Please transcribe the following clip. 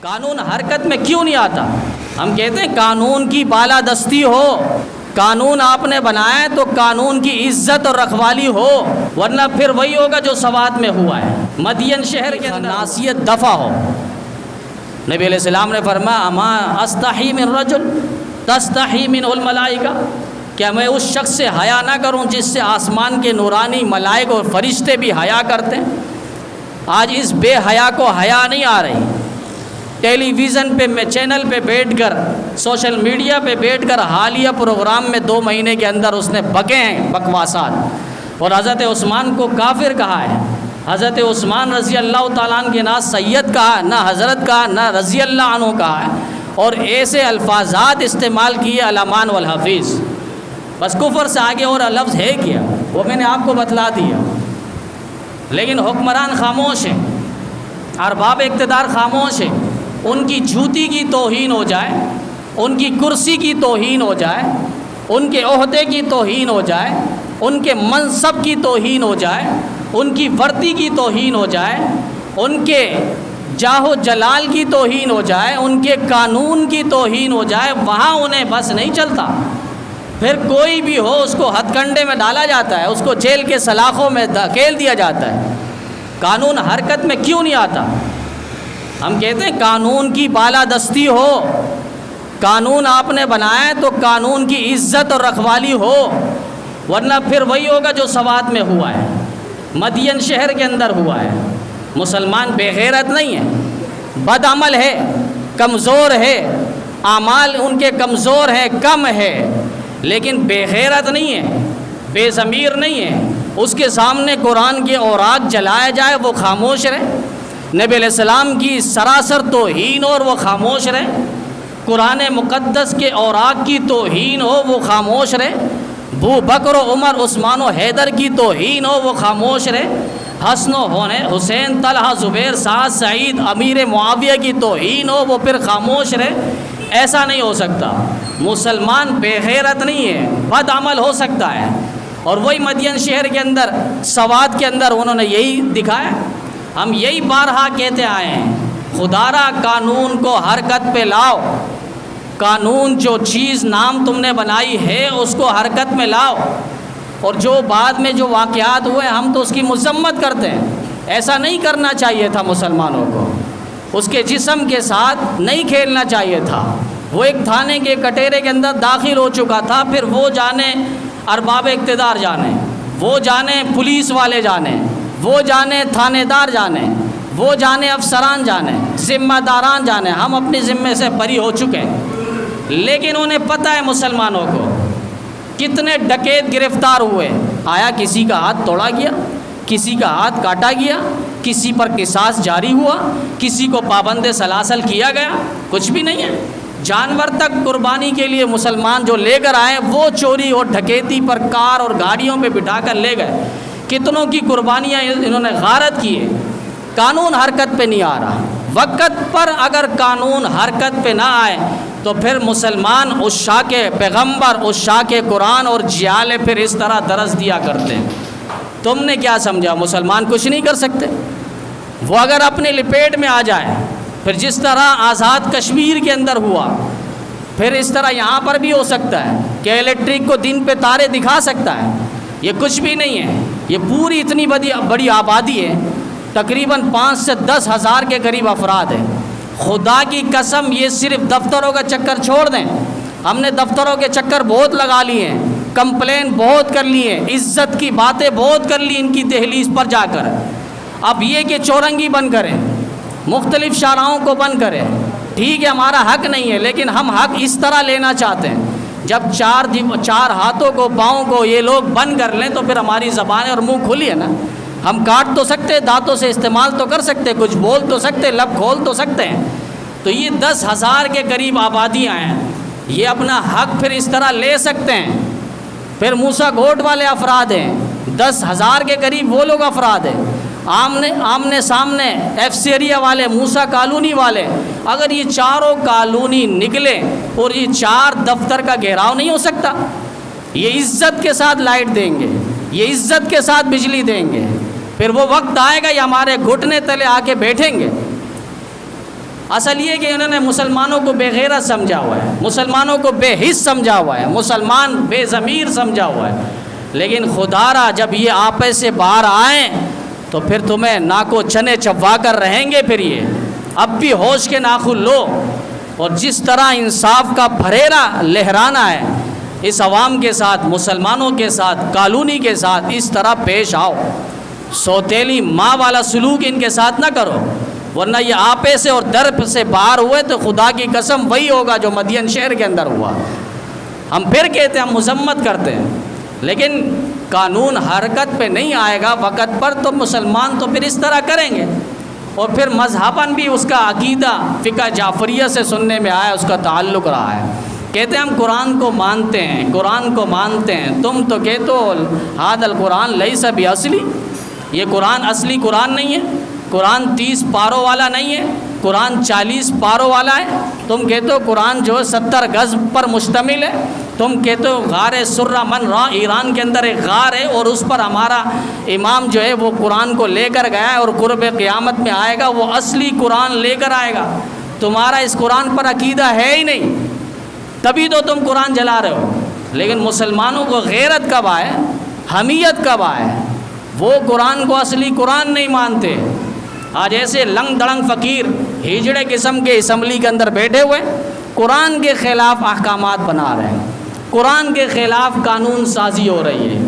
قانون حرکت میں کیوں نہیں آتا؟ ہم کہتے ہیں قانون کی بالادستی ہو، قانون آپ نے بنایا ہے تو قانون کی عزت اور رکھوالی ہو، ورنہ پھر وہی ہوگا جو سوات میں ہوا ہے، مدین شہر کے اندر ناسیت دفع ہو۔ نبی علیہ السلام نے فرمایا اما استحی من رجل تستحی من الملائکہ، کیا میں اس شخص سے حیا نہ کروں جس سے آسمان کے نورانی ملائکہ اور فرشتے بھی حیا کرتے ہیں؟ آج اس بے حیا کو حیا نہیں آ رہی، ٹیلی ویژن پہ چینل پہ بیٹھ کر، سوشل میڈیا پہ بیٹھ کر حالیہ پروگرام میں 2 مہینے کے اندر اس نے بکے ہیں بکواسات، اور حضرت عثمان کو کافر کہا ہے۔ حضرت عثمان رضی اللہ تعالیٰ عنہ کے نہ سید کہا، نہ حضرت کہا، نہ رضی اللہ عنہ کہا ہے، اور ایسے الفاظات استعمال کیے الامان والحفیظ۔ بس کفر سے آگے اور لفظ ہے کیا، وہ میں نے آپ کو بتلا دیا، لیکن حکمران خاموش ہیں، ارباب اقتدار خاموش ہیں۔ ان کی جوتی کی توہین ہو جائے، ان کی کرسی کی توہین ہو جائے، ان کے عہدے کی توہین ہو جائے، ان کے منصب کی توہین ہو جائے، ان کی وردی کی توہین ہو جائے، ان کے جاہ و جلال کی توہین ہو جائے، ان کے قانون کی توہین ہو جائے، وہاں انہیں بس نہیں چلتا۔ پھر کوئی بھی ہو اس کو ہتھ کنڈے میں ڈالا جاتا ہے، اس کو جیل کے سلاخوں میں دھکیل دیا جاتا ہے۔ قانون حرکت میں کیوں نہیں آتا؟ ہم کہتے ہیں قانون کی بالادستی ہو، قانون آپ نے بنایا ہے تو قانون کی عزت اور رکھوالی ہو، ورنہ پھر وہی ہوگا جو سوات میں ہوا ہے، مدین شہر کے اندر ہوا ہے۔ مسلمان بے غیرت نہیں ہے، بد عمل ہے، کمزور ہے، اعمال ان کے کمزور ہیں، کم ہے، لیکن بے غیرت نہیں ہے، بے ضمیر نہیں ہے۔ اس کے سامنے قرآن کے اوراق جلایا جائے وہ خاموش رہے، نبی علیہ السلام کی سراسر توہین اور وہ خاموش رہے، قرآن مقدس کے اوراق کی توہین ہو وہ خاموش رہے، ابو بکر و عمر عثمان و حیدر کی توہین ہو وہ خاموش رہے، حسن و حسین طلحہ زبیر سعد سعید امیر معاویہ کی توہین ہو وہ پھر خاموش رہے۔ ایسا نہیں ہو سکتا، مسلمان بے غیرت نہیں ہے، بد عمل ہو سکتا ہے، اور وہی مدین شہر کے اندر سوات کے اندر انہوں نے یہی دکھایا۔ ہم یہی بارہا کہتے آئے ہیں، خدارا قانون کو حرکت پہ لاؤ، قانون جو چیز نام تم نے بنائی ہے اس کو حرکت میں لاؤ، اور جو بعد میں جو واقعات ہوئے ہم تو اس کی مذمت کرتے ہیں۔ ایسا نہیں کرنا چاہیے تھا مسلمانوں کو، اس کے جسم کے ساتھ نہیں کھیلنا چاہیے تھا۔ وہ ایک تھانے کے کٹہرے کے اندر داخل ہو چکا تھا، پھر وہ جانے ارباب اقتدار جانے، وہ جانے پولیس والے جانے، وہ جانے تھانے دار جانے، وہ جانے افسران جانے، ذمہ داران جانے، ہم اپنی ذمے سے بری ہو چکے ہیں۔ لیکن انہیں پتہ ہے مسلمانوں کو کتنے ڈکیت گرفتار ہوئے، آیا کسی کا ہاتھ توڑا گیا، کسی کا ہاتھ کاٹا گیا، کسی پر قصاص جاری ہوا، کسی کو پابند سلاسل کیا گیا؟ کچھ بھی نہیں ہے۔ جانور تک قربانی کے لیے مسلمان جو لے کر آئے وہ چوری اور ڈکیتی پر کار اور گاڑیوں پہ بٹھا کر لے گئے، کتنوں کی قربانیاں انہوں نے غارت کی ہے۔ قانون حرکت پہ نہیں آ رہا، وقت پر اگر قانون حرکت پہ نہ آئے تو پھر مسلمان عشاق پیغمبر، عشاق قرآن اور جیالے پھر اس طرح درس دیا کرتے ہیں۔ تم نے کیا سمجھا مسلمان کچھ نہیں کر سکتے؟ وہ اگر اپنے لپیٹ میں آ جائے، پھر جس طرح آزاد کشمیر کے اندر ہوا، پھر اس طرح یہاں پر بھی ہو سکتا ہے کہ الیکٹرک کو دن پہ تارے دکھا سکتا ہے۔ یہ کچھ بھی نہیں ہے، یہ پوری اتنی بڑی آبادی ہے، تقریباً 5 سے 10 ہزار کے قریب افراد ہیں۔ خدا کی قسم یہ صرف دفتروں کا چکر چھوڑ دیں، ہم نے دفتروں کے چکر بہت لگا لیے ہیں، کمپلین بہت کر لی ہیں، عزت کی باتیں بہت کر لی ان کی دہلیز پر جا کر۔ اب یہ کہ چورنگی بند کریں، مختلف شاہراہوں کو بند کریں، ٹھیک ہے ہمارا حق نہیں ہے، لیکن ہم حق اس طرح لینا چاہتے ہیں جب چار ہاتھوں کو پاؤں کو یہ لوگ بند کر لیں تو پھر ہماری زبانیں اور منہ کھلی ہے نا، ہم کاٹ تو سکتے، دانتوں سے استعمال تو کر سکتے، کچھ بول تو سکتے، لب کھول تو سکتے ہیں۔ تو یہ 10 ہزار کے قریب آبادیاں ہیں، یہ اپنا حق پھر اس طرح لے سکتے ہیں۔ پھر موسیٰ گھوٹ والے افراد ہیں، 10 ہزار کے قریب وہ لوگ افراد ہیں، آمنے سامنے ایف سی ایریا والے، موسیٰ کالونی والے، اگر یہ چاروں کالونی نکلے اور یہ 4 دفتر کا گھیراؤ نہیں ہو سکتا؟ یہ عزت کے ساتھ لائٹ دیں گے، یہ عزت کے ساتھ بجلی دیں گے، پھر وہ وقت آئے گا یہ ہمارے گھٹنے تلے آ کے بیٹھیں گے۔ اصل یہ کہ انہوں نے مسلمانوں کو بے غیرت سمجھا ہوا ہے، مسلمانوں کو بے حس سمجھا ہوا ہے، مسلمان بے ضمیر سمجھا ہوا ہے. لیکن خدا را جب یہ آپے سے باہر آئیں تو پھر تمہیں ناکو چنے چبوا کر رہیں گے. پھر یہ اب بھی ہوش کے ناخن لو اور جس طرح انصاف کا پھریرا لہرانا ہے اس عوام کے ساتھ، مسلمانوں کے ساتھ، کالونی کے ساتھ، اس طرح پیش آؤ. سوتیلی ماں والا سلوک ان کے ساتھ نہ کرو، ورنہ یہ آپے سے اور درپ سے باہر ہوئے تو خدا کی قسم وہی ہوگا جو مدین شہر کے اندر ہوا. ہم پھر کہتے ہیں، ہم مذمت کرتے ہیں، لیکن قانون حرکت پہ نہیں آئے گا وقت پر تو مسلمان تو پھر اس طرح کریں گے. اور پھر مذہباً بھی اس کا عقیدہ فقہ جعفریہ سے سننے میں آیا، اس کا تعلق رہا ہے. کہتے ہیں ہم قرآن کو مانتے ہیں، قرآن کو مانتے ہیں. تم تو کہتے ہو ھذا القرآن لیس باصلی، یہ قرآن اصلی قرآن نہیں ہے، قرآن 30 پاروں والا نہیں ہے، قرآن 40 پاروں والا ہے. تم کہتے ہو قرآن جو ہے 70 گز پر مشتمل ہے. تم کہتے ہو غار سرہ من را، ایران کے اندر ایک غار ہے اور اس پر ہمارا امام جو ہے وہ قرآن کو لے کر گیا ہے اور قرب قیامت میں آئے گا وہ اصلی قرآن لے کر آئے گا. تمہارا اس قرآن پر عقیدہ ہے ہی نہیں، تبھی تو تم قرآن جلا رہے ہو. لیکن مسلمانوں کو غیرت کب آئے، حمیت کب آئے، وہ قرآن کو اصلی قرآن نہیں مانتے. آج ایسے لنگ دڑنگ فقیر ہجڑے قسم کے اسمبلی کے اندر بیٹھے ہوئے قرآن کے خلاف احکامات بنا رہے ہیں، قرآن کے خلاف قانون سازی ہو رہی ہے.